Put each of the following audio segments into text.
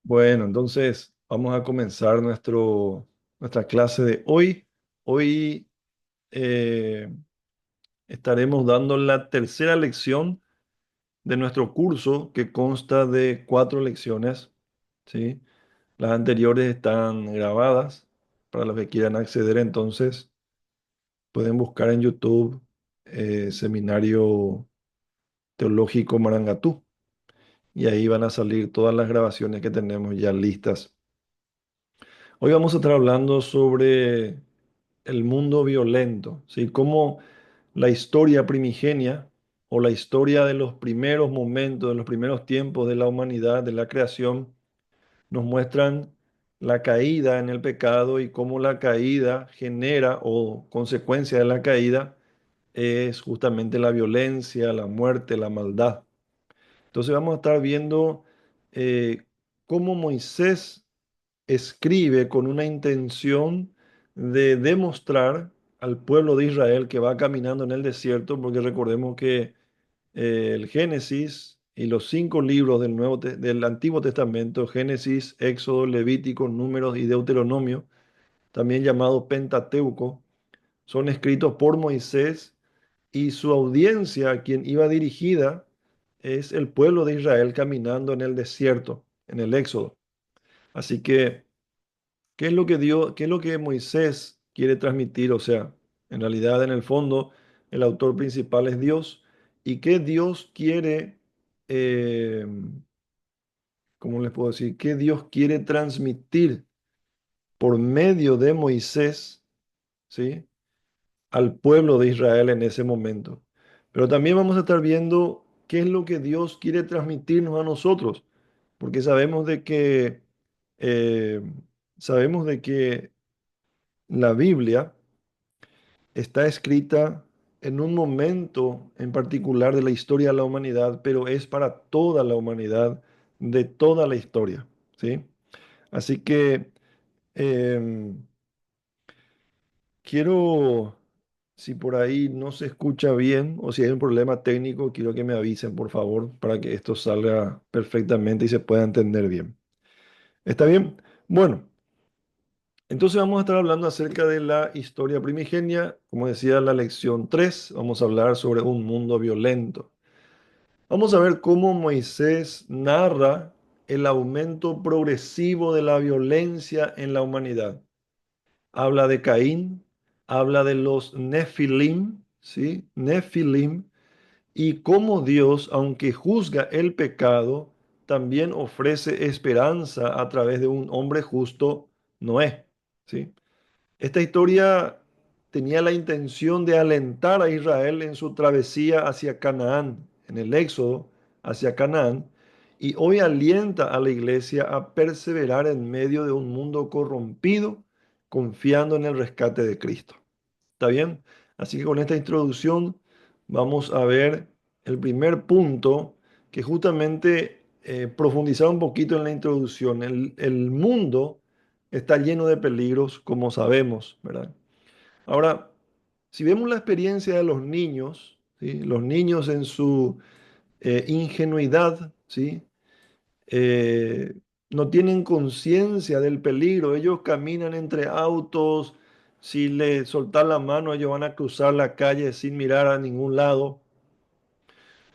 Bueno, entonces vamos a comenzar nuestra clase de hoy. Hoy eh, estaremos dando la tercera lección de nuestro curso que consta de 4 lecciones, ¿sí? Las anteriores están grabadas para los que quieran acceder, entonces pueden buscar en YouTube Seminario Teológico Marangatú y ahí van a salir todas las grabaciones que tenemos ya listas. Hoy vamos a estar hablando sobre el mundo violento, ¿sí? Cómo la historia primigenia o la historia de los primeros momentos, de los primeros tiempos de la humanidad, de la creación, nos muestran la caída en el pecado y cómo la caída genera o consecuencia de la caída es justamente la violencia, la muerte, la maldad. Entonces vamos a estar viendo eh, cómo Moisés escribe con una intención de demostrar al pueblo de Israel que va caminando en el desierto, porque recordemos que el Génesis y los 5 libros del Antiguo Testamento, Génesis, Éxodo, Levítico, Números y Deuteronomio, también llamado Pentateuco, son escritos por Moisés y su audiencia, a quien iba dirigida, es el pueblo de Israel caminando en el desierto, en el Éxodo. Así que ¿qué es lo que Dios, qué es lo que Moisés quiere transmitir? O sea, en realidad, en el fondo, el autor principal es Dios. ¿Y qué Dios quiere, eh, cómo les puedo decir? ¿Qué Dios quiere transmitir por medio de Moisés, ¿sí? Al pueblo de Israel en ese momento? Pero también vamos a estar viendo qué es lo que Dios quiere transmitirnos a nosotros, porque eh, sabemos de que la Biblia está escrita en un momento en particular de la historia de la humanidad, pero es para toda la humanidad, de toda la historia, ¿sí? Así que em, quiero, si por ahí no se escucha bien o si hay un problema técnico, quiero que me avisen, por favor, para que esto salga perfectamente y se pueda entender bien. ¿Está bien? Bueno. Entonces vamos a estar hablando acerca de la historia primigenia. Como decía la lección 3, vamos a hablar sobre un mundo violento. Vamos a ver cómo Moisés narra el aumento progresivo de la violencia en la humanidad. Habla de Caín, habla de los Nefilim, ¿sí? Nefilim, y cómo Dios, aunque juzga el pecado, también ofrece esperanza a través de un hombre justo, Noé, ¿sí? Esta historia tenía la intención de alentar a Israel en su travesía hacia Canaán, en el éxodo hacia Canaán, y hoy alienta a la iglesia a perseverar en medio de un mundo corrompido, confiando en el rescate de Cristo. ¿Está bien? Así que con esta introducción vamos a ver el primer punto, que justamente profundizar un poquito en la introducción. El mundo está lleno de peligros, como sabemos, ¿verdad? Ahora, si vemos la experiencia de los niños, ¿sí? Los niños en su ingenuidad, ¿sí? Eh, no tienen conciencia del peligro. Ellos caminan entre autos. Si le soltan la mano, ellos van a cruzar la calle sin mirar a ningún lado.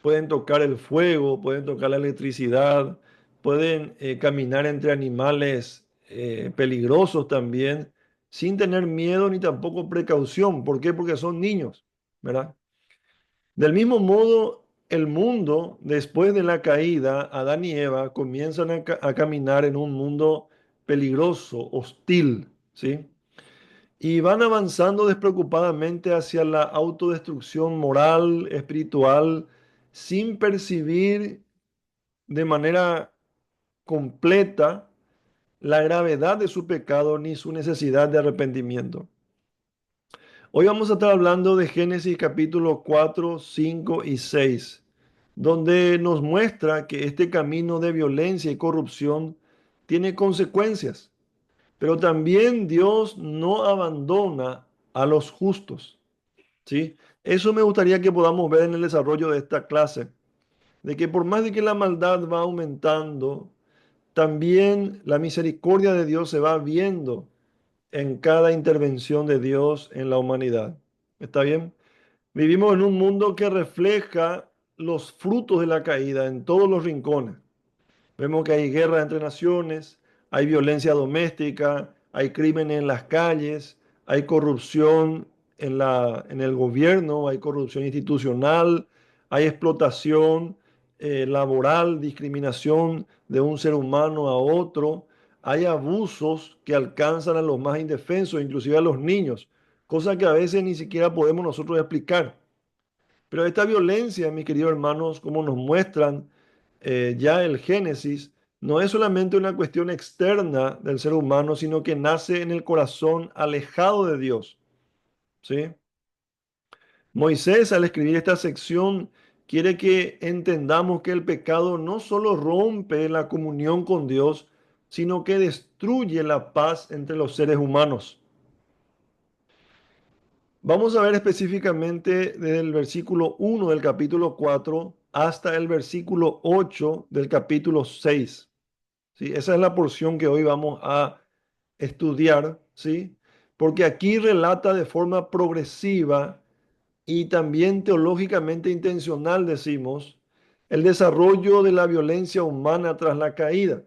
Pueden tocar el fuego, pueden tocar la electricidad, pueden caminar entre animales peligrosos también, sin tener miedo ni tampoco precaución. ¿Por qué? Porque son niños, ¿verdad? Del mismo modo, el mundo, después de la caída, Adán y Eva comienzan a caminar en un mundo peligroso, hostil, ¿sí? Y van avanzando despreocupadamente hacia la autodestrucción moral, espiritual, sin percibir de manera completa la gravedad de su pecado ni su necesidad de arrepentimiento. Hoy vamos a estar hablando de Génesis capítulo 4, 5 y 6, donde nos muestra que este camino de violencia y corrupción tiene consecuencias, pero también Dios no abandona a los justos, ¿sí? Eso me gustaría que podamos ver en el desarrollo de esta clase, de que por más de que la maldad va aumentando, también la misericordia de Dios se va viendo en cada intervención de Dios en la humanidad. ¿Está bien? Vivimos en un mundo que refleja los frutos de la caída en todos los rincones. Vemos que hay guerra entre naciones, hay violencia doméstica, hay crimen en las calles, hay corrupción en el gobierno, hay corrupción institucional, hay explotación laboral, discriminación de un ser humano a otro, hay abusos que alcanzan a los más indefensos, inclusive a los niños, cosa que a veces ni siquiera podemos nosotros explicar. Pero esta violencia, mis queridos hermanos, como nos muestran ya el Génesis, no es solamente una cuestión externa del ser humano, sino que nace en el corazón alejado de Dios. ¿Sí? Moisés, al escribir esta sección, quiere que entendamos que el pecado no solo rompe la comunión con Dios, sino que destruye la paz entre los seres humanos. Vamos a ver específicamente desde el versículo 1 del capítulo 4 hasta el versículo 8 del capítulo 6. ¿Sí? Esa es la porción que hoy vamos a estudiar, ¿sí? Porque aquí relata de forma progresiva y también teológicamente intencional, decimos, el desarrollo de la violencia humana tras la caída,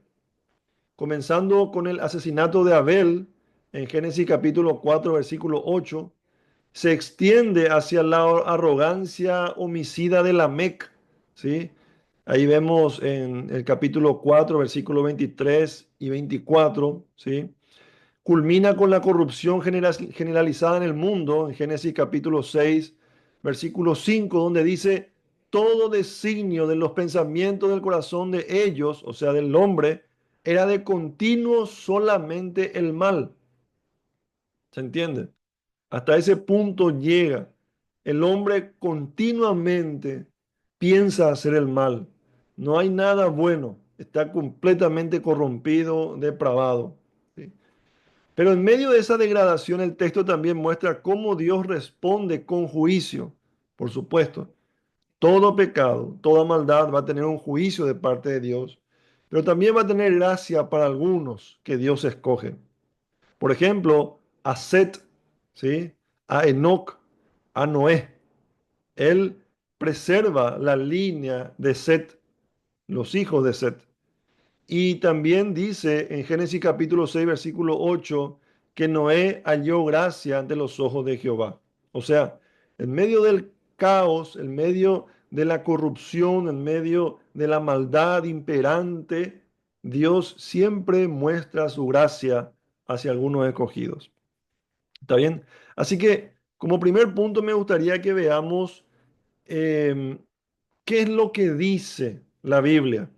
comenzando con el asesinato de Abel en Génesis capítulo 4, versículo 8, se extiende hacia la arrogancia homicida de Lamec, ¿sí? Ahí vemos en el capítulo 4, versículo 23 y 24, ¿sí? Culmina con la corrupción generalizada en el mundo, en Génesis capítulo 6, versículo 5, donde dice, todo designio de los pensamientos del corazón de ellos, o sea, del hombre, era de continuo solamente el mal. ¿Se entiende? Hasta ese punto llega. El hombre continuamente piensa hacer el mal. No hay nada bueno. Está completamente corrompido, depravado. ¿Sí? Pero en medio de esa degradación, el texto también muestra cómo Dios responde con juicio. Por supuesto, todo pecado, toda maldad va a tener un juicio de parte de Dios, pero también va a tener gracia para algunos que Dios escoge. Por ejemplo, a Set, ¿sí? A Enoc, a Noé. Él preserva la línea de Set, los hijos de Set. Y también dice en Génesis capítulo 6, versículo 8, que Noé halló gracia ante los ojos de Jehová. O sea, en medio del caos, en medio de la corrupción, en medio de la maldad imperante, Dios siempre muestra su gracia hacia algunos escogidos. ¿Está bien? Así que como primer punto me gustaría que veamos em, qué es lo que dice la Biblia.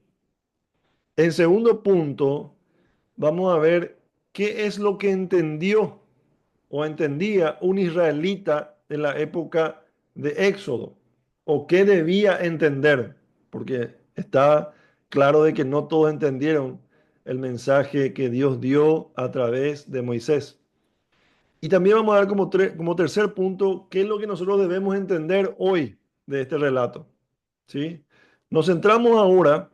En segundo punto, vamos a ver qué es lo que entendió o entendía un israelita en la época de Éxodo o qué debía entender, porque está claro de que no todos entendieron el mensaje que Dios dio a través de Moisés. Y también vamos a ver como tercer punto qué es lo que nosotros debemos entender hoy de este relato. ¿Sí? Nos centramos ahora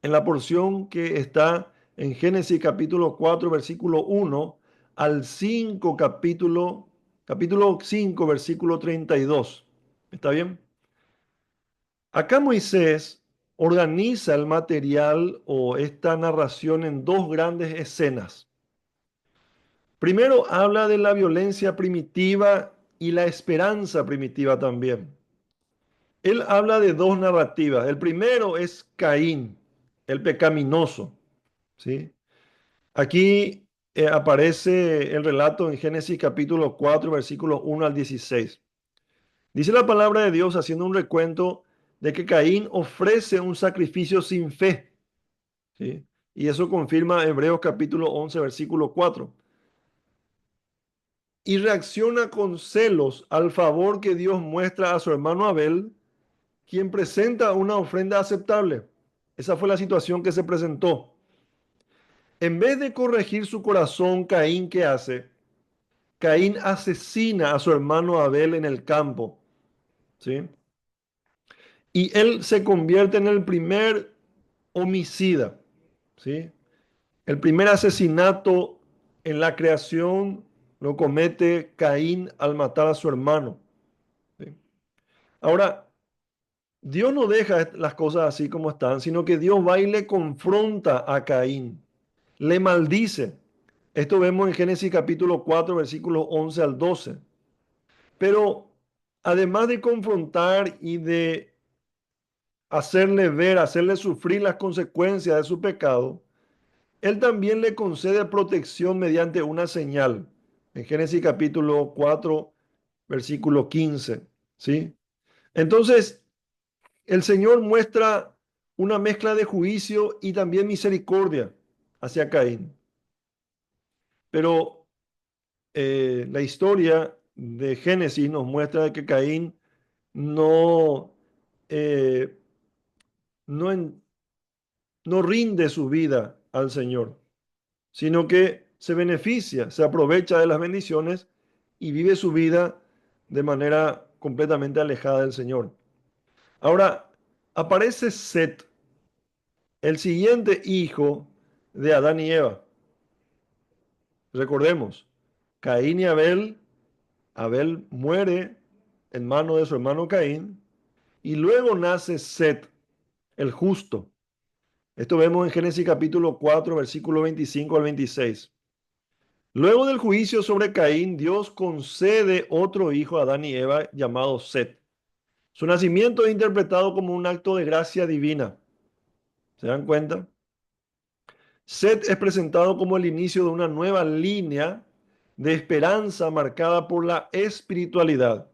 en la porción que está en Génesis capítulo 4, versículo 1 al 5, capítulo 5, versículo 32. ¿Está bien? Acá Moisés organiza el material o esta narración en dos grandes escenas. Primero habla de la violencia primitiva y la esperanza primitiva también. Él habla de dos narrativas. El primero es Caín, el pecaminoso, ¿sí? Aquí aparece el relato en Génesis capítulo 4, versículos 1 al 16. Dice la palabra de Dios haciendo un recuento de que Caín ofrece un sacrificio sin fe, ¿sí? Y eso confirma Hebreos capítulo 11, versículo 4. Y reacciona con celos al favor que Dios muestra a su hermano Abel, quien presenta una ofrenda aceptable. Esa fue la situación que se presentó. En vez de corregir su corazón, Caín, ¿qué hace? Caín asesina a su hermano Abel en el campo, ¿sí? Y él se convierte en el primer homicida, ¿sí? El primer asesinato en la creación lo comete Caín al matar a su hermano, ¿sí? Ahora, Dios no deja las cosas así como están, sino que Dios va y le confronta a Caín, le maldice. Esto vemos en Génesis capítulo 4, versículos 11 al 12. Pero además de confrontar y de hacerle ver, hacerle sufrir las consecuencias de su pecado, Él también le concede protección mediante una señal. En Génesis capítulo 4, versículo 15. ¿Sí? Entonces, el Señor muestra una mezcla de juicio y también misericordia hacia Caín. Pero la historia de Génesis nos muestra que Caín no, eh, no, no rinde su vida al Señor, sino que se beneficia, se aprovecha de las bendiciones y vive su vida de manera completamente alejada del Señor. Ahora, aparece Set, el siguiente hijo de Adán y Eva. Recordemos, Caín y Abel, Abel muere en mano de su hermano Caín, y luego nace Set, el justo. Esto vemos en Génesis capítulo 4, versículo 25 al 26. Luego del juicio sobre Caín, Dios concede otro hijo a Adán y Eva llamado Set. Su nacimiento es interpretado como un acto de gracia divina. ¿Se dan cuenta? Set es presentado como el inicio de una nueva línea de esperanza marcada por la espiritualidad.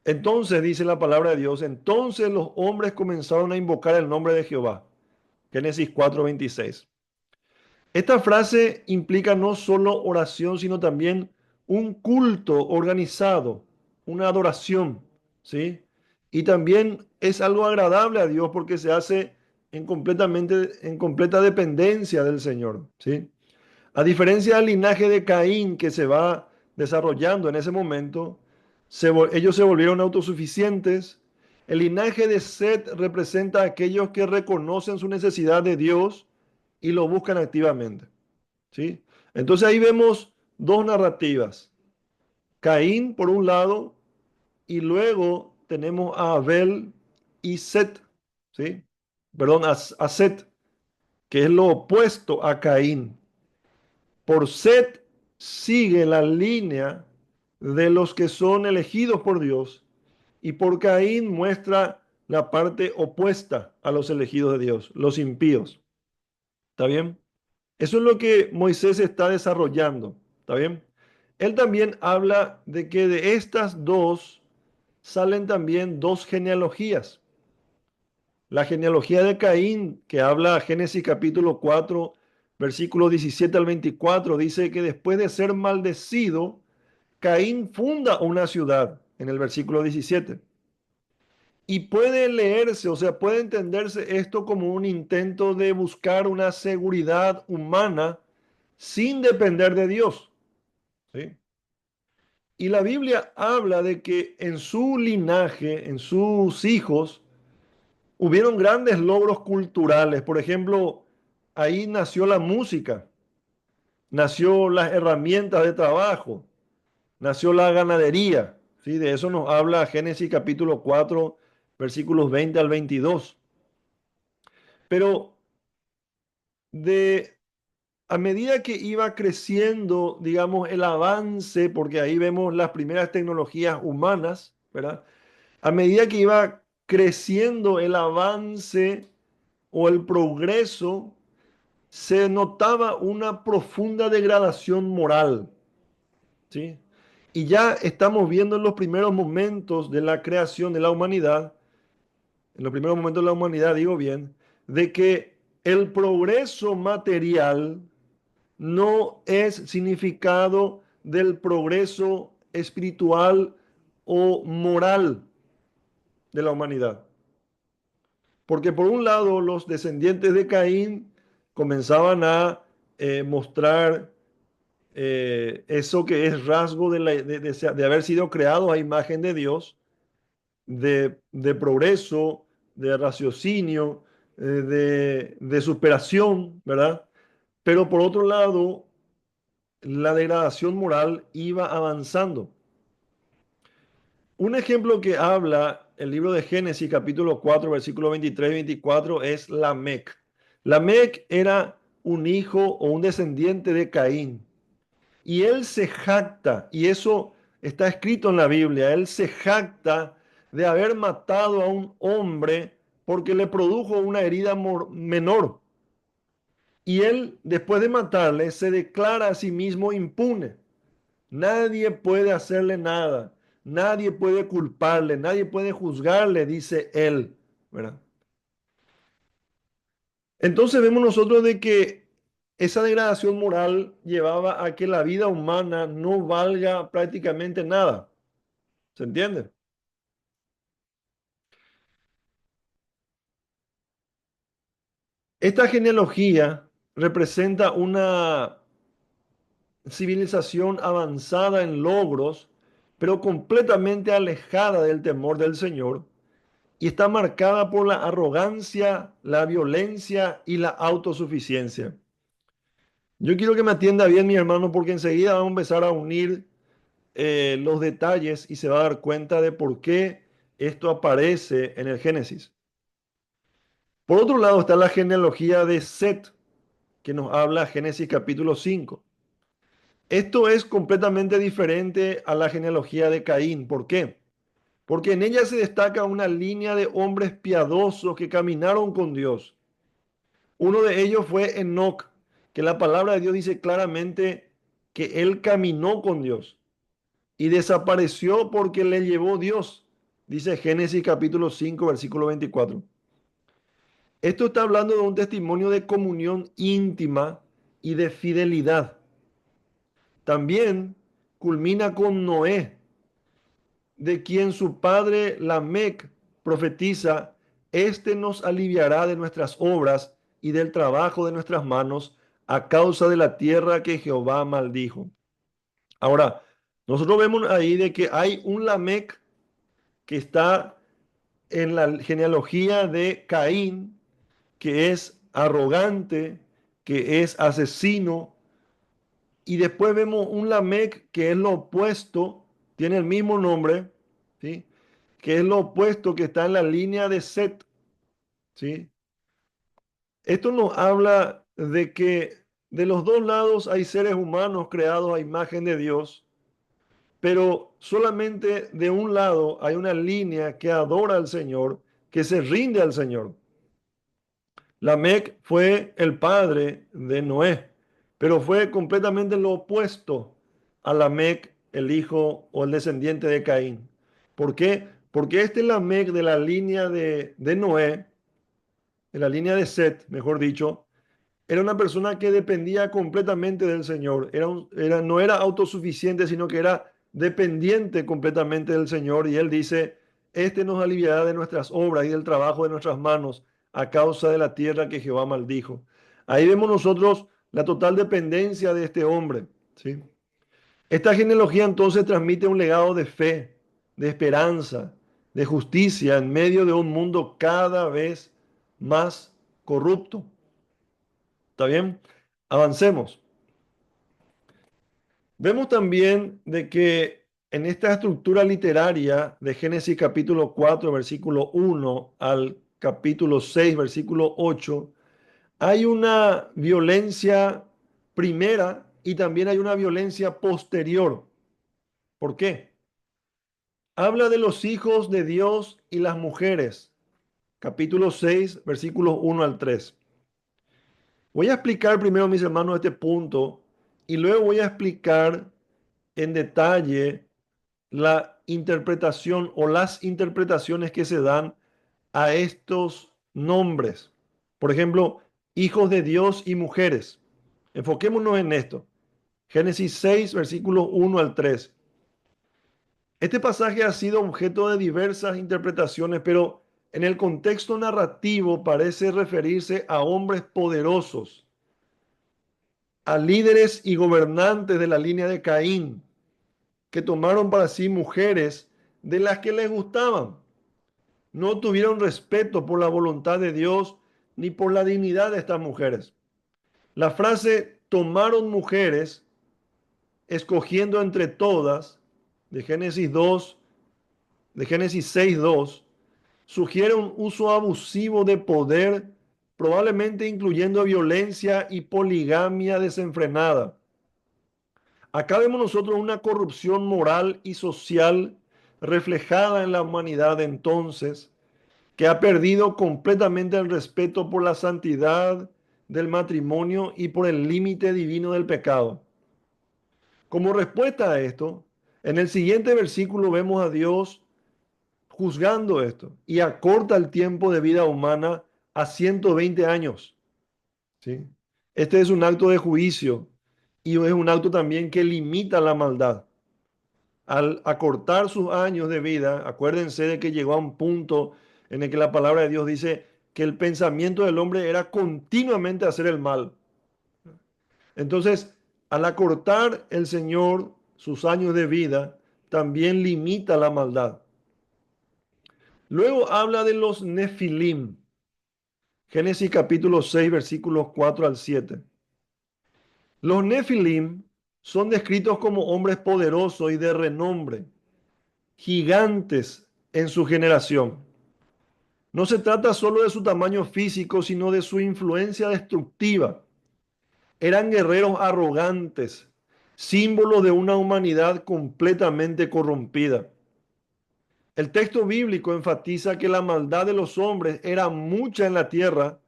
Entonces, dice la palabra de Dios, entonces los hombres comenzaron a invocar el nombre de Jehová. Génesis 4:26. Esta frase implica no solo oración, sino también un culto organizado, una adoración, ¿sí? Y también es algo agradable a Dios porque se hace en completa dependencia del Señor, ¿sí? A diferencia del linaje de Caín que se va desarrollando en ese momento, ellos se volvieron autosuficientes. El linaje de Set representa a aquellos que reconocen su necesidad de Dios y lo buscan activamente. ¿Sí? Entonces ahí vemos dos narrativas. Caín por un lado y luego tenemos a Abel y Set, ¿sí? Perdón, a Set, que es lo opuesto a Caín. Por Set sigue la línea de los que son elegidos por Dios y por Caín muestra la parte opuesta a los elegidos de Dios, los impíos. ¿Está bien? Eso es lo que Moisés está desarrollando, ¿está bien? Él también habla de que de estas dos salen también dos genealogías. La genealogía de Caín, que habla Génesis capítulo 4, versículos 17 al 24, dice que después de ser maldecido, Caín funda una ciudad, en el versículo 17. Y puede leerse, o sea, puede entenderse esto como un intento de buscar una seguridad humana sin depender de Dios, ¿sí? Y la Biblia habla de que en su linaje, en sus hijos, hubieron grandes logros culturales. Por ejemplo, ahí nació la música, nació las herramientas de trabajo, nació la ganadería, ¿sí? De eso nos habla Génesis capítulo 4, versículos 20 al 22. Pero de a medida que iba creciendo, digamos, el avance, porque ahí vemos las primeras tecnologías humanas, ¿verdad? A medida que iba creciendo el avance o el progreso, se notaba una profunda degradación moral, ¿sí? Y ya estamos viendo en los primeros momentos de la creación de la humanidad, en los primeros momentos de la humanidad, digo bien, de que el progreso material no es significado del progreso espiritual o moral de la humanidad. Porque por un lado los descendientes de Caín comenzaban a mostrar eso que es rasgo de haber sido creados a imagen de Dios, de progreso, de raciocinio, de superación, ¿verdad? Pero por otro lado, la degradación moral iba avanzando. Un ejemplo que habla el libro de Génesis, capítulo 4, versículo 23 y 24, es Lamec. Lamec era un hijo o un descendiente de Caín. Y él se jacta, y eso está escrito en la Biblia, él se jacta de haber matado a un hombre porque le produjo una herida menor. Y él, después de matarle, se declara a sí mismo impune. Nadie puede hacerle nada, nadie puede culparle, nadie puede juzgarle, dice él, ¿verdad? Entonces vemos nosotros de que esa degradación moral llevaba a que la vida humana no valga prácticamente nada. ¿Se entiende? Esta genealogía representa una civilización avanzada en logros, pero completamente alejada del temor del Señor, y está marcada por la arrogancia, la violencia y la autosuficiencia. Yo quiero que me atienda bien, mi hermano, porque enseguida vamos a empezar a unir los detalles y se va a dar cuenta de por qué esto aparece en el Génesis. Por otro lado está la genealogía de Set, que nos habla Génesis capítulo 5. Esto es completamente diferente a la genealogía de Caín. ¿Por qué? Porque en ella se destaca una línea de hombres piadosos que caminaron con Dios. Uno de ellos fue Enoc, que la palabra de Dios dice claramente que él caminó con Dios y desapareció porque le llevó Dios. Dice Génesis capítulo 5, versículo 24. Esto está hablando de un testimonio de comunión íntima y de fidelidad. También culmina con Noé, de quien su padre Lamec profetiza: este nos aliviará de nuestras obras y del trabajo de nuestras manos a causa de la tierra que Jehová maldijo. Ahora, nosotros vemos ahí de que hay un Lamec que está en la genealogía de Caín, que es arrogante, que es asesino, y después vemos un Lamec que es lo opuesto, tiene el mismo nombre, ¿sí? Que es lo opuesto, que está en la línea de Set, ¿sí? Esto nos habla de que de los dos lados hay seres humanos creados a imagen de Dios, pero solamente de un lado hay una línea que adora al Señor, que se rinde al Señor. Lamec fue el padre de Noé, pero fue completamente lo opuesto a Lamec, el hijo o el descendiente de Caín. ¿Por qué? Porque este Lamec de la línea de Noé, de la línea de Set, mejor dicho, era una persona que dependía completamente del Señor. No era autosuficiente, sino que era dependiente completamente del Señor. Y él dice: este nos aliviará de nuestras obras y del trabajo de nuestras manos a causa de la tierra que Jehová maldijo. Ahí vemos nosotros la total dependencia de este hombre, ¿sí? Esta genealogía entonces transmite un legado de fe, de esperanza, de justicia en medio de un mundo cada vez más corrupto. ¿Está bien? Avancemos. Vemos también de que en esta estructura literaria de Génesis capítulo 4, versículo 1 al capítulo 6, versículo 8, hay una violencia primera y también hay una violencia posterior. ¿Por qué? Habla de los hijos de Dios y las mujeres. Capítulo 6, versículos 1 al 3. Voy a explicar primero, mis hermanos, este punto y luego voy a explicar en detalle la interpretación o las interpretaciones que se dan a estos nombres. Por ejemplo, hijos de Dios y mujeres. Enfoquémonos en esto. Génesis 6, versículos 1 al 3. Este pasaje ha sido objeto de diversas interpretaciones, pero en el contexto narrativo parece referirse a hombres poderosos, a líderes y gobernantes de la línea de Caín, que tomaron para sí mujeres de las que les gustaban. No tuvieron respeto por la voluntad de Dios ni por la dignidad de estas mujeres. La frase tomaron mujeres, escogiendo entre todas, de Génesis 2, de Génesis 6:2, sugiere un uso abusivo de poder, probablemente incluyendo violencia y poligamia desenfrenada. Acá vemos nosotros una corrupción moral y social reflejada en la humanidad de entonces, que ha perdido completamente el respeto por la santidad del matrimonio y por el límite divino del pecado. Como respuesta a esto, en el siguiente versículo vemos a Dios juzgando esto y acorta el tiempo de vida humana a 120 años. ¿Sí? Este es un acto de juicio y es un acto también que limita la maldad. Al acortar sus años de vida, acuérdense de que llegó a un punto en el que la palabra de Dios dice que el pensamiento del hombre era continuamente hacer el mal. Entonces, al acortar el Señor sus años de vida, también limita la maldad. Luego habla de los nefilim. Génesis capítulo 6, versículos 4 al 7. Los nefilim son descritos como hombres poderosos y de renombre, gigantes en su generación. No se trata solo de su tamaño físico, sino de su influencia destructiva. Eran guerreros arrogantes, símbolos de una humanidad completamente corrompida. El texto bíblico enfatiza que la maldad de los hombres era mucha en la tierra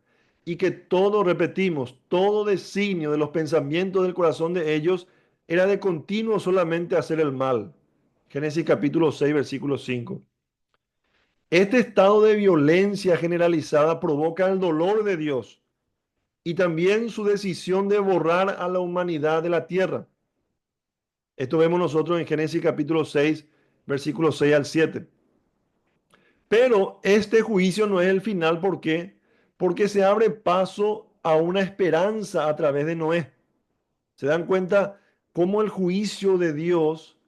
y que todo, repetimos, todo designio de los pensamientos del corazón de ellos era de continuo solamente hacer el mal. Génesis capítulo 6, versículo 5. Este estado de violencia generalizada provoca el dolor de Dios y también su decisión de borrar a la humanidad de la tierra. Esto vemos nosotros en Génesis capítulo 6, versículos 6 al 7. Pero este juicio no es el final. ¿Por qué? Porque se abre paso a una esperanza a través de Noé. ¿Se dan cuenta cómo el juicio de Dios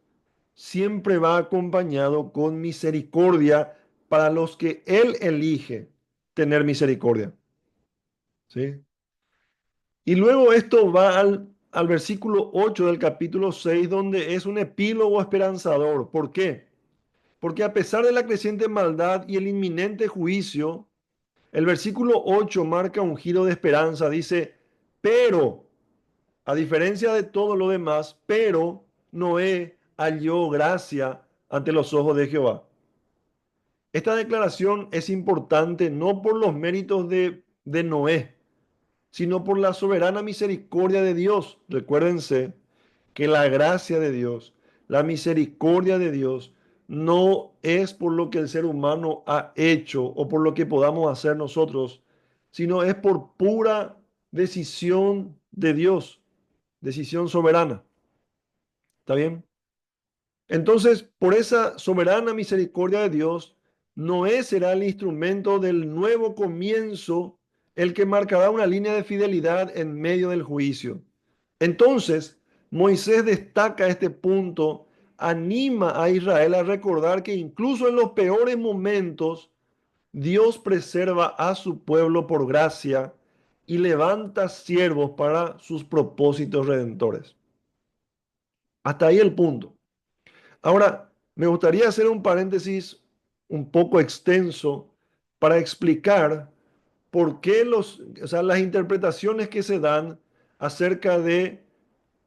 siempre va acompañado con misericordia para los que Él elige tener misericordia? ¿Sí? Y luego esto va al versículo 8 del capítulo 6, donde es un epílogo esperanzador. ¿Por qué? Porque a pesar de la creciente maldad y el inminente juicio, el versículo 8 marca un giro de esperanza. Dice, pero, a diferencia de todo lo demás, pero Noé halló gracia ante los ojos de Jehová. Esta declaración es importante no por los méritos de Noé, sino por la soberana misericordia de Dios. Recuérdense que la gracia de Dios, la misericordia de Dios, no es por lo que el ser humano ha hecho o por lo que podamos hacer nosotros, sino es por pura decisión de Dios, decisión soberana. ¿Está bien? Entonces, por esa soberana misericordia de Dios, Noé será el instrumento del nuevo comienzo, el que marcará una línea de fidelidad en medio del juicio. Entonces, Moisés destaca este punto, anima a Israel a recordar que incluso en los peores momentos, Dios preserva a su pueblo por gracia y levanta siervos para sus propósitos redentores. Hasta ahí el punto. Ahora, me gustaría hacer un paréntesis un poco extenso para explicar por qué las interpretaciones que se dan acerca de,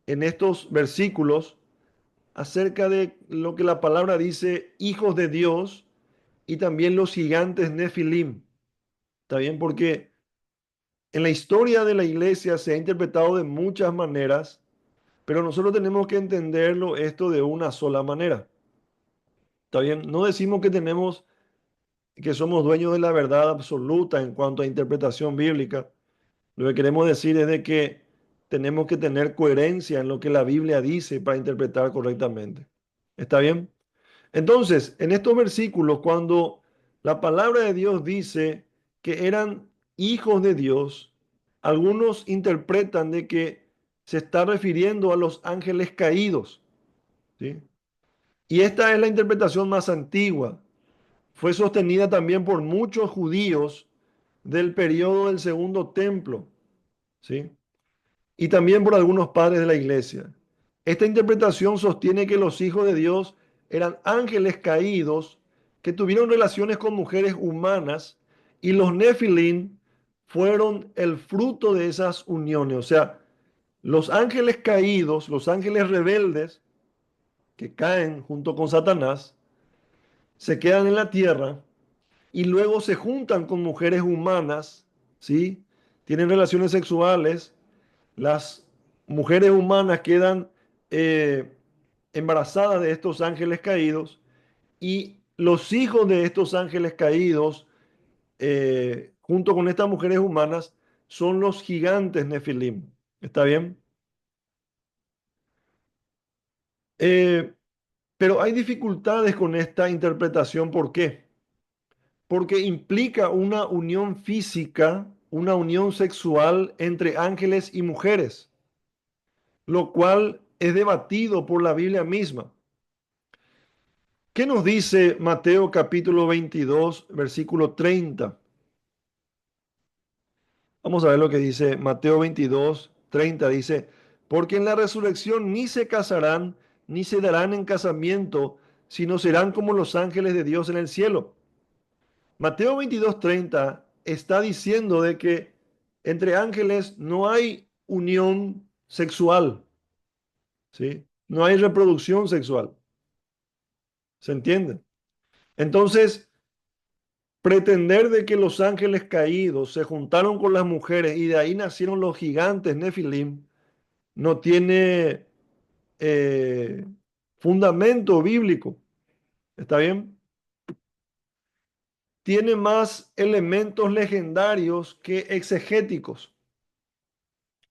en estos versículos, acerca de lo que la palabra dice, hijos de Dios y también los gigantes Nefilim. ¿Está bien? Porque en la historia de la iglesia se ha interpretado de muchas maneras, pero nosotros tenemos que entenderlo esto de una sola manera. ¿Está bien? No decimos que somos dueños de la verdad absoluta en cuanto a interpretación bíblica. Lo que queremos decir es de que tenemos que tener coherencia en lo que la Biblia dice para interpretar correctamente. ¿Está bien? Entonces, en estos versículos, cuando la palabra de Dios dice que eran hijos de Dios, algunos interpretan de que se está refiriendo a los ángeles caídos, ¿sí? Y esta es la interpretación más antigua. Fue sostenida también por muchos judíos del periodo del Segundo Templo, ¿sí? Y también por algunos padres de la iglesia. Esta interpretación sostiene que los hijos de Dios eran ángeles caídos que tuvieron relaciones con mujeres humanas y los Nefilim fueron el fruto de esas uniones. O sea, los ángeles caídos, los ángeles rebeldes que caen junto con Satanás, se quedan en la tierra y luego se juntan con mujeres humanas, ¿sí? Tienen relaciones sexuales, las mujeres humanas quedan eh, embarazadas de estos ángeles caídos y los hijos de estos ángeles caídos, junto con estas mujeres humanas, son los gigantes Nefilim. ¿Está bien? Eh, pero hay dificultades con esta interpretación. ¿Por qué? Porque implica una unión física, una unión sexual entre ángeles y mujeres, lo cual es debatido por la Biblia misma. ¿Qué nos dice Mateo capítulo 22, versículo 30? Vamos a ver lo que dice Mateo 22, 30. Dice, porque en la resurrección ni se casarán, ni se darán en casamiento, sino serán como los ángeles de Dios en el cielo. Mateo 22, 30 está diciendo de que entre ángeles no hay unión sexual, ¿sí? No hay reproducción sexual. ¿Se entiende? Entonces, pretender de que los ángeles caídos se juntaron con las mujeres y de ahí nacieron los gigantes Nefilim no tiene eh, fundamento bíblico. ¿Está bien? Tiene más elementos legendarios que exegéticos.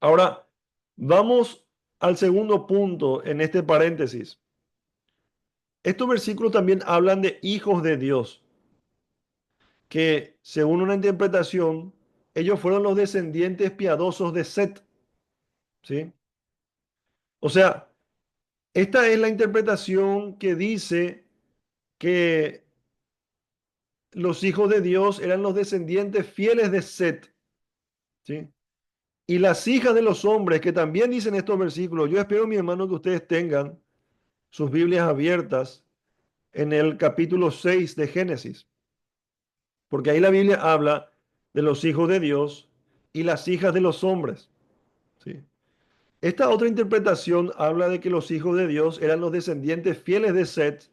Ahora, vamos al segundo punto en este paréntesis. Estos versículos también hablan de hijos de Dios, que según una interpretación, ellos fueron los descendientes piadosos de Set, ¿sí? O sea, esta es la interpretación que dice que los hijos de Dios eran los descendientes fieles de Set, ¿sí? Y las hijas de los hombres, que también dicen estos versículos, yo espero, mi hermano, que ustedes tengan sus Biblias abiertas en el capítulo 6 de Génesis, porque ahí la Biblia habla de los hijos de Dios y las hijas de los hombres, ¿sí? Esta otra interpretación habla de que los hijos de Dios eran los descendientes fieles de Set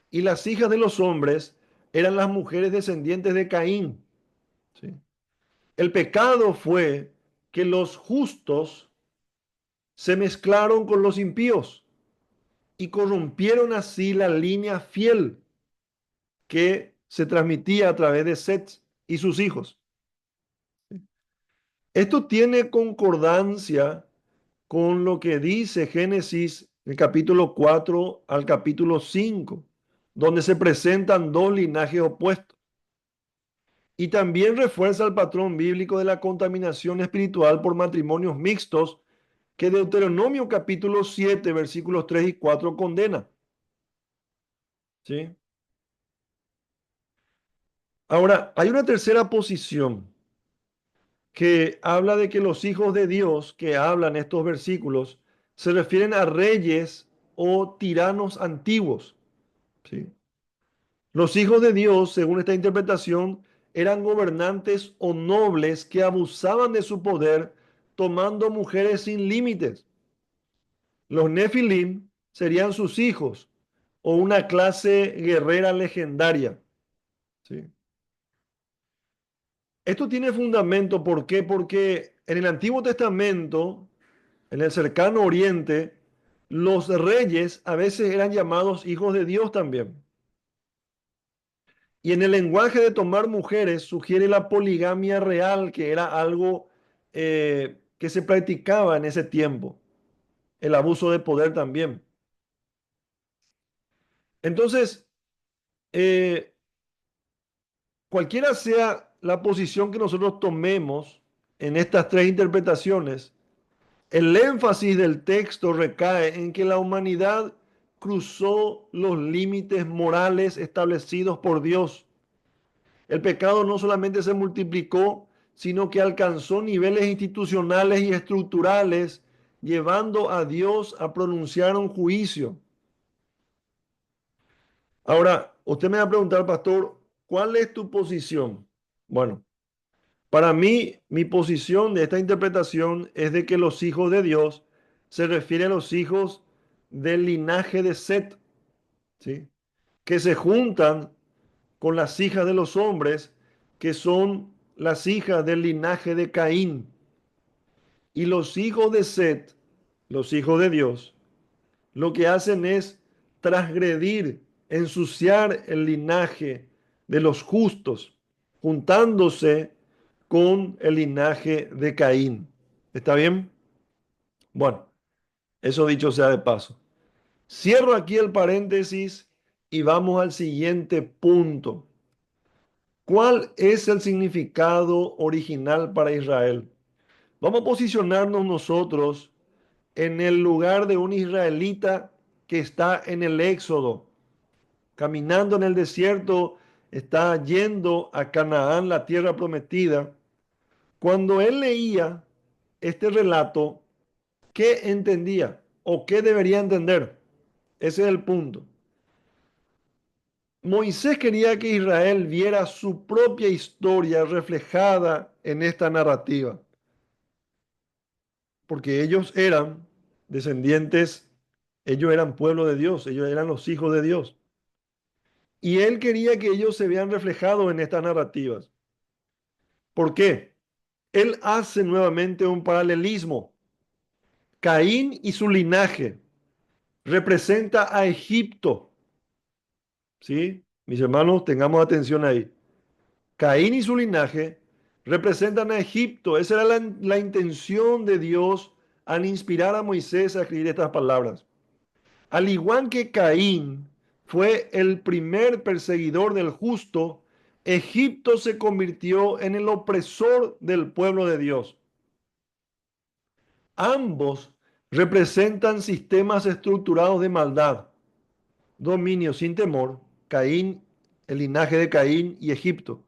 y las hijas de los hombres eran las mujeres descendientes de Caín, ¿sí? El pecado fue que los justos se mezclaron con los impíos y corrompieron así la línea fiel que se transmitía a través de Set y sus hijos. Esto tiene concordancia con lo que dice Génesis, el capítulo 4 al capítulo 5, donde se presentan dos linajes opuestos. Y también refuerza el patrón bíblico de la contaminación espiritual por matrimonios mixtos que Deuteronomio capítulo 7, versículos 3 y 4 condena. ¿Sí? Ahora, hay una tercera posición que habla de que los hijos de Dios que hablan estos versículos se refieren a reyes o tiranos antiguos. ¿Sí? Los hijos de Dios, según esta interpretación, eran gobernantes o nobles que abusaban de su poder tomando mujeres sin límites. Los Nefilim serían sus hijos o una clase guerrera legendaria. ¿Sí? Esto tiene fundamento, ¿por qué? Porque en el Antiguo Testamento, en el cercano Oriente, los reyes a veces eran llamados hijos de Dios también. Y en el lenguaje de tomar mujeres sugiere la poligamia real, que era algo que se practicaba en ese tiempo, el abuso de poder también. Entonces, eh, cualquiera sea la posición que nosotros tomemos en estas tres interpretaciones, el énfasis del texto recae en que la humanidad cruzó los límites morales establecidos por Dios El pecado no solamente se multiplicó, sino que alcanzó niveles institucionales y estructurales, llevando a Dios a pronunciar un juicio. Ahora, usted me va a preguntar, pastor, ¿cuál es tu posición? Bueno, para mí, mi posición de esta interpretación es de que los hijos de Dios se refiere a los hijos del linaje de Set, ¿sí? Que se juntan con las hijas de los hombres, que son las hijas del linaje de Caín. Y los hijos de Set, los hijos de Dios, lo que hacen es transgredir, ensuciar el linaje de los justos, juntándose con el linaje de Caín. ¿Está bien? Bueno, eso dicho sea de paso. Cierro aquí el paréntesis y vamos al siguiente punto. ¿Cuál es el significado original para Israel? Vamos a posicionarnos nosotros en el lugar de un israelita que está en el Éxodo, caminando en el desierto, está yendo a Canaán, la tierra prometida. Cuando él leía este relato, ¿qué entendía o qué debería entender? Ese es el punto. Moisés quería que Israel viera su propia historia reflejada en esta narrativa, porque ellos eran descendientes, ellos eran pueblo de Dios, ellos eran los hijos de Dios. Y él quería que ellos se vean reflejados en estas narrativas. ¿Por qué? Él hace nuevamente un paralelismo. Caín y su linaje representa a Egipto, ¿sí? Mis hermanos, tengamos atención ahí. Caín y su linaje representan a Egipto. Esa era la intención de Dios al inspirar a Moisés a escribir estas palabras. Al igual que Caín fue el primer perseguidor del justo, Egipto se convirtió en el opresor del pueblo de Dios. Ambos representan sistemas estructurados de maldad, dominio sin temor, Caín, el linaje de Caín y Egipto,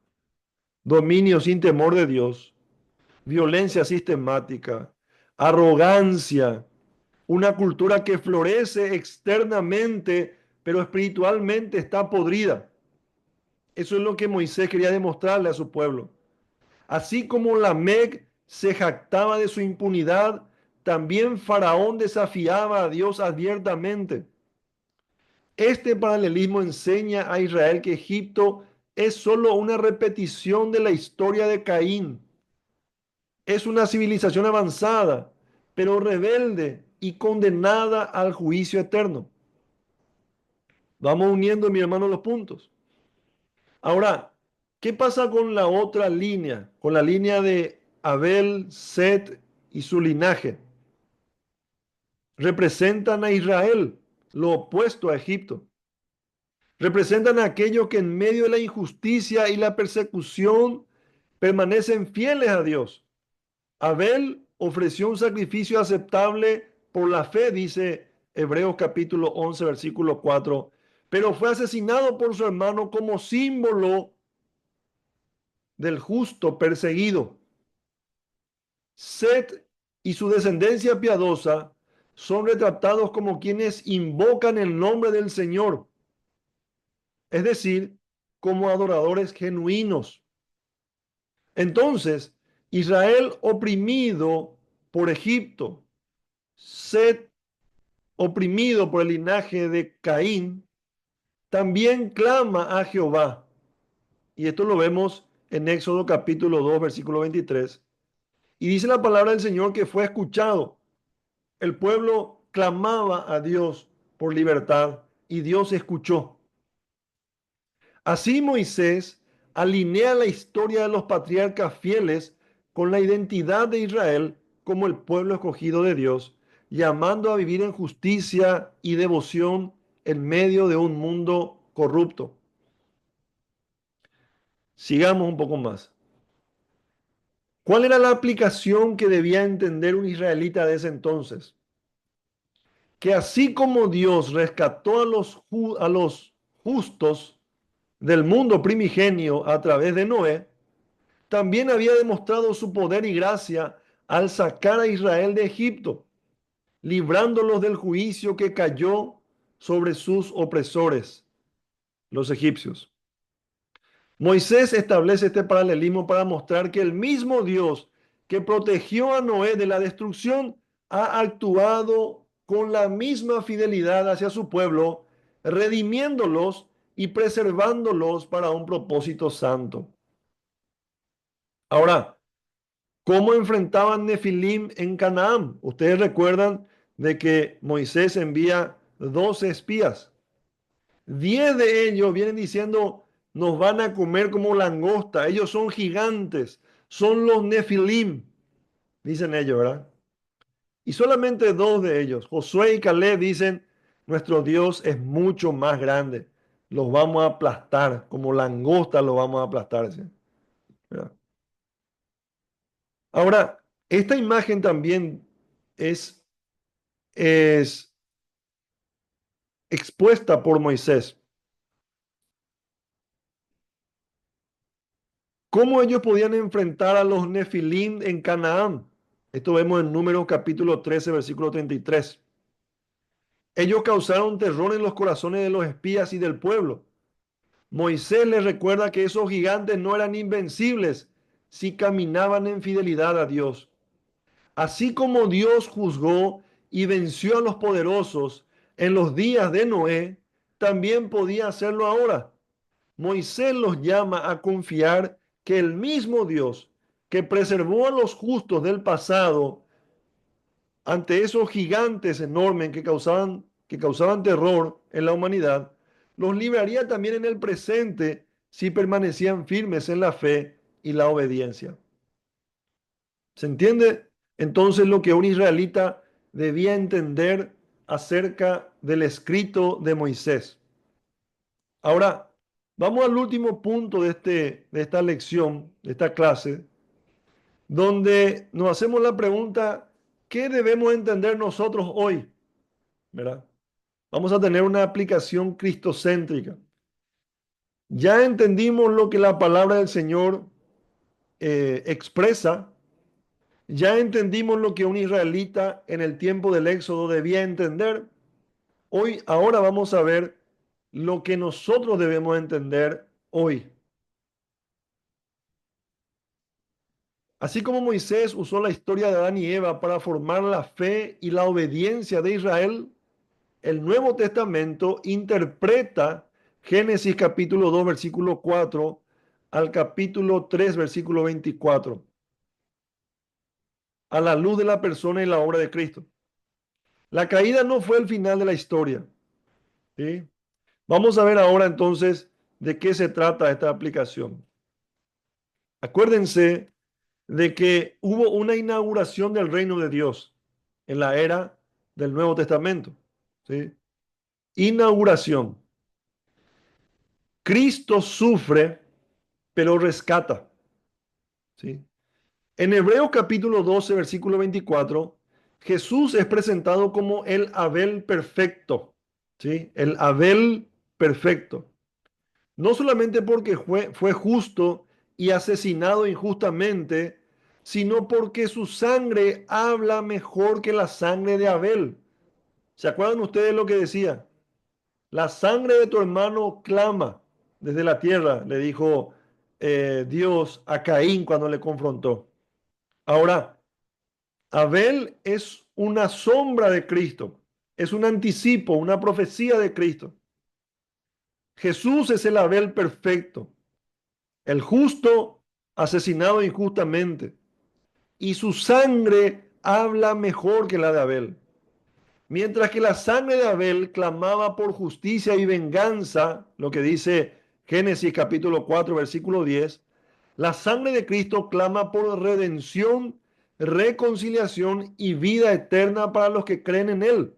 dominio sin temor de Dios, violencia sistemática, arrogancia, una cultura que florece externamente, pero espiritualmente está podrida. Eso es lo que Moisés quería demostrarle a su pueblo. Así como Lamec se jactaba de su impunidad, también Faraón desafiaba a Dios abiertamente. Este paralelismo enseña a Israel que Egipto es solo una repetición de la historia de Caín. Es una civilización avanzada, pero rebelde y condenada al juicio eterno. Vamos uniendo, mi hermano, los puntos. Ahora, ¿qué pasa con la otra línea? Con la línea de Abel, Set y su linaje. Representan a Israel, lo opuesto a Egipto. Representan a aquellos que en medio de la injusticia y la persecución permanecen fieles a Dios. Abel ofreció un sacrificio aceptable por la fe, dice Hebreos capítulo 11, versículo 4, pero fue asesinado por su hermano como símbolo del justo perseguido. Set y su descendencia piadosa son retratados como quienes invocan el nombre del Señor, es decir, como adoradores genuinos. Entonces, Israel oprimido por Egipto, Set oprimido por el linaje de Caín, también clama a Jehová. Y esto lo vemos en Éxodo capítulo 2, versículo 23. Y dice la palabra del Señor que fue escuchado. El pueblo clamaba a Dios por libertad y Dios escuchó. Así Moisés alinea la historia de los patriarcas fieles con la identidad de Israel como el pueblo escogido de Dios, llamando a vivir en justicia y devoción en medio de un mundo corrupto. Sigamos un poco más. ¿Cuál era la aplicación que debía entender un israelita de ese entonces? Que así como Dios rescató a los justos del mundo primigenio a través de Noé, también había demostrado su poder y gracia al sacar a Israel de Egipto, librándolos del juicio que cayó sobre sus opresores, los egipcios. Moisés establece este paralelismo para mostrar que el mismo Dios que protegió a Noé de la destrucción ha actuado con la misma fidelidad hacia su pueblo, redimiéndolos y preservándolos para un propósito santo. Ahora, ¿cómo enfrentaban Nefilim en Canaán? Ustedes recuerdan de que Moisés envía 12 espías. 10 de ellos vienen diciendo, nos van a comer como langosta. Ellos son gigantes, son los Nefilim, dicen ellos, ¿verdad? Y solamente 2 de ellos, Josué y Caleb, dicen, nuestro Dios es mucho más grande. Los vamos a aplastar, como langosta los vamos a aplastar, ¿verdad? Ahora, esta imagen también es, es expuesta por Moisés. ¿Cómo ellos podían enfrentar a los Nefilim en Canaán? Esto vemos en Números capítulo 13, versículo 33. Ellos causaron terror en los corazones de los espías y del pueblo. Moisés les recuerda que esos gigantes no eran invencibles si caminaban en fidelidad a Dios. Así como Dios juzgó y venció a los poderosos en los días de Noé, también podía hacerlo ahora. Moisés los llama a confiar que el mismo Dios que preservó a los justos del pasado ante esos gigantes enormes que causaban terror en la humanidad, los libraría también en el presente si permanecían firmes en la fe y la obediencia. ¿Se entiende entonces lo que un israelita debía entender acerca del escrito de Moisés? Ahora, vamos al último punto de esta lección, de esta clase, donde nos hacemos la pregunta, ¿qué debemos entender nosotros hoy? ¿Verdad? Vamos a tener una aplicación cristocéntrica. Ya entendimos lo que la palabra del Señor expresa. Ya entendimos lo que un israelita en el tiempo del Éxodo debía entender. Ahora vamos a ver lo que nosotros debemos entender hoy. Así como Moisés usó la historia de Adán y Eva para formar la fe y la obediencia de Israel, el Nuevo Testamento interpreta Génesis capítulo 2, versículo 4 al capítulo 3, versículo 24, a la luz de la persona y la obra de Cristo. La caída no fue el final de la historia, ¿sí? Vamos a ver ahora entonces de qué se trata esta aplicación. Acuérdense de que hubo una inauguración del reino de Dios en la era del Nuevo Testamento, ¿sí? Inauguración. Cristo sufre, pero rescata, ¿sí? En Hebreos capítulo 12, versículo 24, Jesús es presentado como el Abel perfecto, ¿sí? El Abel perfecto. No solamente porque fue justo y asesinado injustamente, sino porque su sangre habla mejor que la sangre de Abel. ¿Se acuerdan ustedes lo que decía? La sangre de tu hermano clama desde la tierra, le dijo Dios a Caín cuando le confrontó. Ahora, Abel es una sombra de Cristo, es un anticipo, una profecía de Cristo. Jesús es el Abel perfecto, el justo asesinado injustamente, y su sangre habla mejor que la de Abel. Mientras que la sangre de Abel clamaba por justicia y venganza, lo que dice Génesis capítulo 4, versículo 10, la sangre de Cristo clama por redención, reconciliación y vida eterna para los que creen en Él.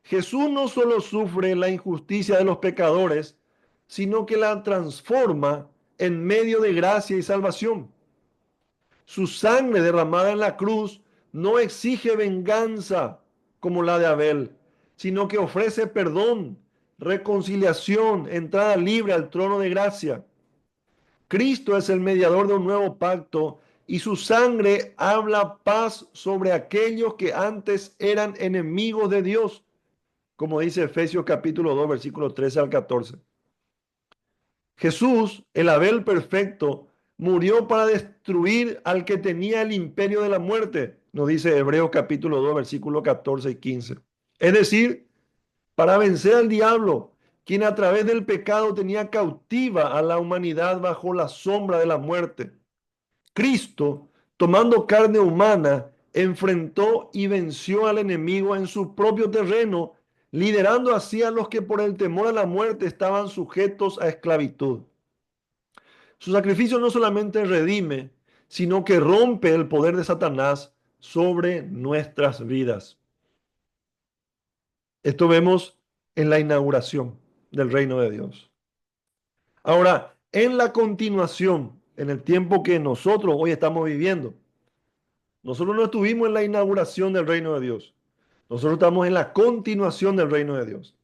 Jesús no solo sufre la injusticia de los pecadores, sino que la transforma en medio de gracia y salvación. Su sangre derramada en la cruz no exige venganza como la de Abel, sino que ofrece perdón reconciliación, entrada libre al trono de gracia. Cristo es el mediador de un nuevo pacto y su sangre habla paz sobre aquellos que antes eran enemigos de Dios, como dice Efesios capítulo 2, versículos 13 al 14. Jesús, el Abel perfecto, murió para destruir al que tenía el imperio de la muerte, nos dice Hebreos capítulo 2, versículos 14 y 15. Es decir, para vencer al diablo, quien a través del pecado tenía cautiva a la humanidad bajo la sombra de la muerte. Cristo, tomando carne humana, enfrentó y venció al enemigo en su propio terreno, liderando así a los que por el temor a la muerte estaban sujetos a esclavitud. Su sacrificio no solamente redime, sino que rompe el poder de Satanás sobre nuestras vidas. Esto vemos en la inauguración del reino de Dios. Ahora, en la continuación, en el tiempo que nosotros hoy estamos viviendo, nosotros no estuvimos en la inauguración del reino de Dios. Nosotros estamos en la continuación del reino de Dios.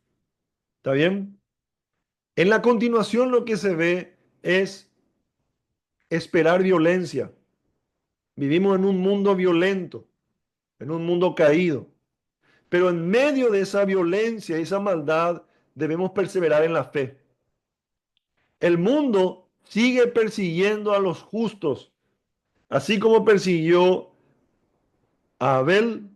¿Está bien? En la continuación lo que se ve es esperar violencia. Vivimos en un mundo violento, en un mundo caído. Pero en medio de esa violencia y esa maldad debemos perseverar en la fe. El mundo sigue persiguiendo a los justos, así como persiguió a Abel,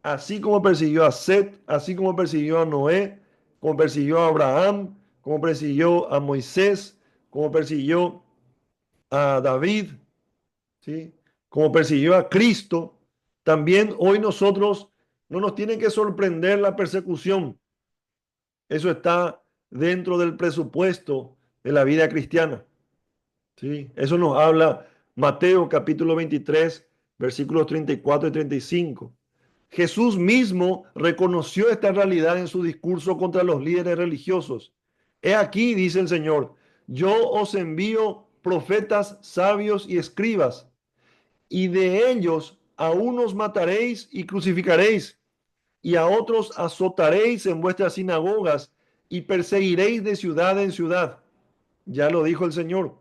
así como persiguió a Set, así como persiguió a Noé, como persiguió a Abraham, como persiguió a Moisés, como persiguió a David, ¿sí? Como persiguió a Cristo. También hoy nosotros no nos tiene que sorprender la persecución. Eso está dentro del presupuesto de la vida cristiana. ¿Sí? Eso nos habla Mateo capítulo 23, versículos 34 y 35. Jesús mismo reconoció esta realidad en su discurso contra los líderes religiosos. He aquí, dice el Señor, yo os envío profetas, sabios y escribas, y de ellos a unos mataréis y crucificaréis, y a otros azotaréis en vuestras sinagogas, y perseguiréis de ciudad en ciudad. Ya lo dijo el Señor.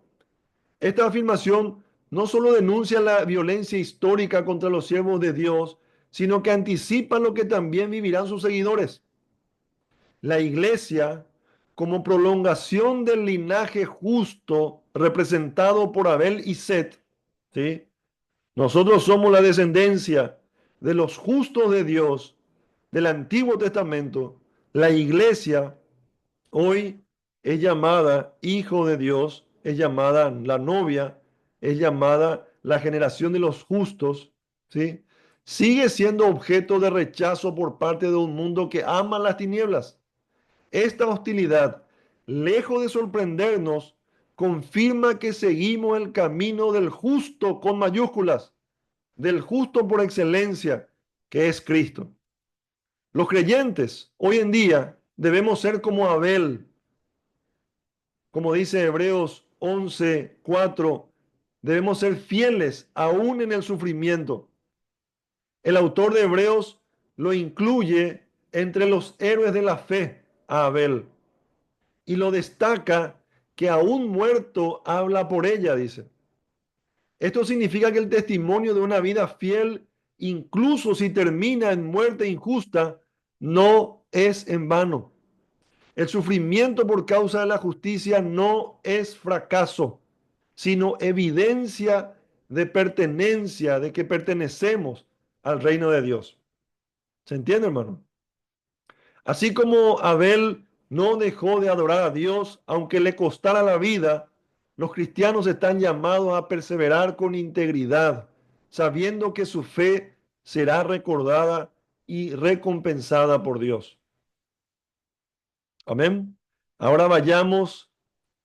Esta afirmación no solo denuncia la violencia histórica contra los siervos de Dios, sino que anticipa lo que también vivirán sus seguidores. La iglesia, como prolongación del linaje justo representado por Abel y Set, ¿sí? Nosotros somos la descendencia de los justos de Dios del Antiguo Testamento. La iglesia hoy es llamada hijo de Dios, es llamada la novia, es llamada la generación de los justos, ¿sí? Sigue siendo objeto de rechazo por parte de un mundo que ama las tinieblas. Esta hostilidad, lejos de sorprendernos, confirma que seguimos el camino del justo con mayúsculas, del justo por excelencia, que es Cristo. Los creyentes hoy en día debemos ser como Abel, como dice Hebreos 11:4, debemos ser fieles aún en el sufrimiento. El autor de Hebreos lo incluye entre los héroes de la fe a Abel y lo destaca que aún muerto habla por ella, dice. Esto significa que el testimonio de una vida fiel, incluso si termina en muerte injusta, no es en vano. El sufrimiento por causa de la justicia no es fracaso, sino evidencia de pertenencia, de que pertenecemos al reino de Dios. ¿Se entiende, hermano? Así como Abel no dejó de adorar a Dios, aunque le costara la vida, los cristianos están llamados a perseverar con integridad, sabiendo que su fe será recordada y recompensada por Dios. Amén. Ahora vayamos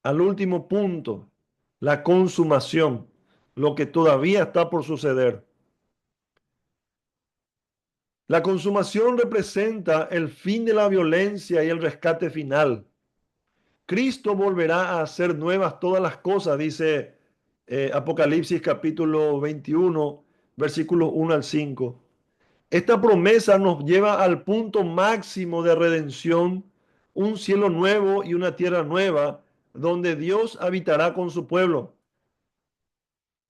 al último punto, la consumación, lo que todavía está por suceder. La consumación representa el fin de la violencia y el rescate final. Cristo volverá a hacer nuevas todas las cosas, dice Apocalipsis capítulo 21, versículos 1 al 5. Esta promesa nos lleva al punto máximo de redención un cielo nuevo y una tierra nueva, donde Dios habitará con su pueblo.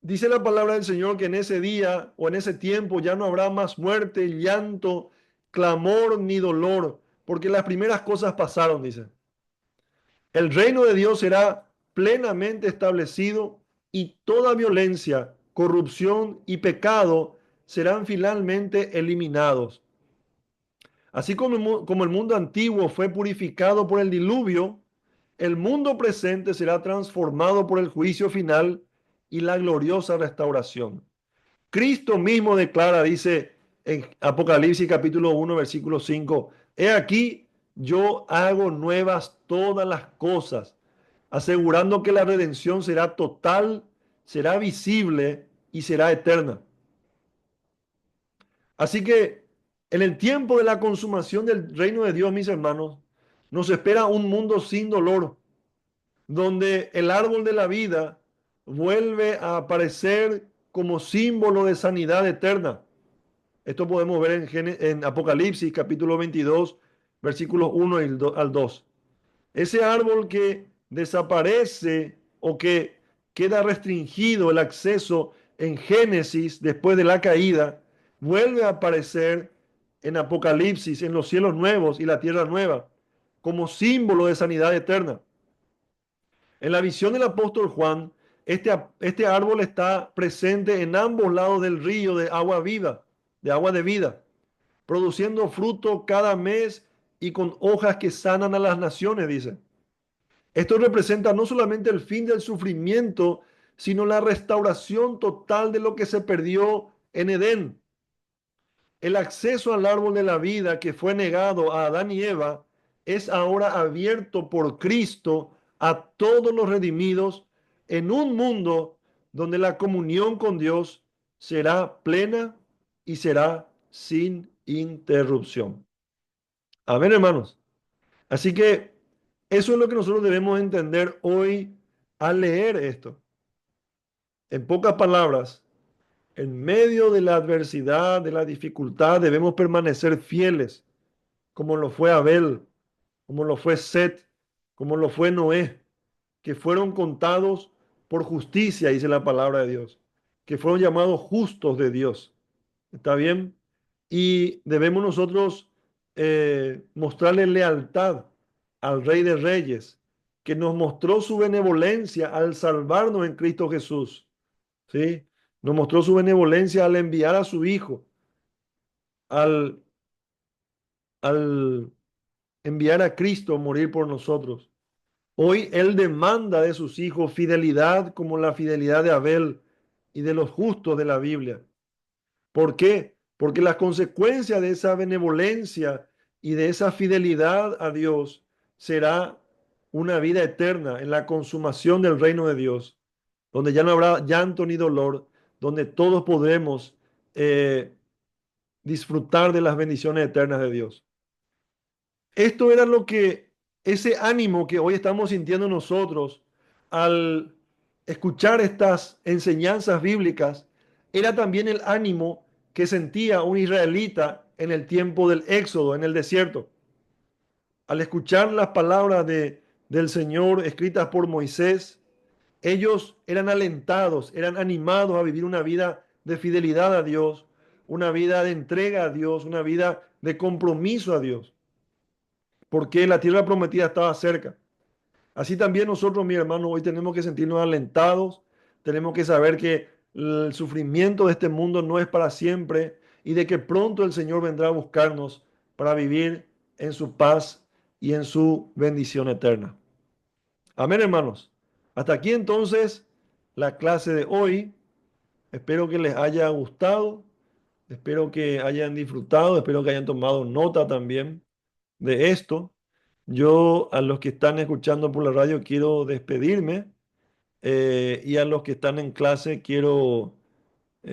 Dice la palabra del Señor que en ese día o en ese tiempo ya no habrá más muerte, llanto, clamor ni dolor, porque las primeras cosas pasaron, dice. El reino de Dios será plenamente establecido y toda violencia, corrupción y pecado serán finalmente eliminados. Así como el mundo antiguo fue purificado por el diluvio, el mundo presente será transformado por el juicio final y la gloriosa restauración. Cristo mismo declara, dice en Apocalipsis capítulo 1, versículo 5, he aquí, yo hago nuevas todas las cosas, asegurando que la redención será total, será visible y será eterna. Así que en el tiempo de la consumación del reino de Dios, mis hermanos, nos espera un mundo sin dolor, donde el árbol de la vida vuelve a aparecer como símbolo de sanidad eterna. Esto podemos ver en Apocalipsis capítulo 22, versículos 1 al 2. Ese árbol que desaparece o que queda restringido el acceso en Génesis después de la caída, vuelve a aparecer en Apocalipsis, en los cielos nuevos y la tierra nueva, como símbolo de sanidad eterna. En la visión del apóstol Juan, este árbol está presente en ambos lados del río de agua de vida, produciendo fruto cada mes y con hojas que sanan a las naciones, dice. Esto representa no solamente el fin del sufrimiento, sino la restauración total de lo que se perdió en Edén. El acceso al árbol de la vida que fue negado a Adán y Eva es ahora abierto por Cristo a todos los redimidos en un mundo donde la comunión con Dios será plena y será sin interrupción. Amén, hermanos. Así que eso es lo que nosotros debemos entender hoy al leer esto. En pocas palabras, en medio de la adversidad, de la dificultad, debemos permanecer fieles, como lo fue Abel, como lo fue Set, como lo fue Noé, que fueron contados por justicia, dice la palabra de Dios, que fueron llamados justos de Dios. ¿Está bien? Y debemos nosotros mostrarle lealtad al Rey de Reyes, que nos mostró su benevolencia al salvarnos en Cristo Jesús. ¿Sí? Nos mostró su benevolencia al enviar a su Hijo, al, al enviar a Cristo a morir por nosotros. Hoy Él demanda de sus hijos fidelidad como la fidelidad de Abel y de los justos de la Biblia. ¿Por qué? Porque las consecuencias de esa benevolencia y de esa fidelidad a Dios será una vida eterna en la consumación del reino de Dios, donde ya no habrá llanto ni dolor, donde todos podremos eh, disfrutar de las bendiciones eternas de Dios. Esto era lo que, ese ánimo que hoy estamos sintiendo nosotros al escuchar estas enseñanzas bíblicas, era también el ánimo que sentía un israelita en el tiempo del Éxodo, en el desierto. Al escuchar las palabras del Señor escritas por Moisés, ellos eran alentados, eran animados a vivir una vida de fidelidad a Dios, una vida de entrega a Dios, una vida de compromiso a Dios, porque la tierra prometida estaba cerca. Así también nosotros, mi hermano, hoy tenemos que sentirnos alentados, tenemos que saber que el sufrimiento de este mundo no es para siempre y de que pronto el Señor vendrá a buscarnos para vivir en su paz y en su bendición eterna. Amén, hermanos. Hasta aquí entonces la clase de hoy. Espero que les haya gustado, espero que hayan disfrutado, espero que hayan tomado nota también de esto. Yo a los que están escuchando por la radio quiero despedirme y a los que están en clase quiero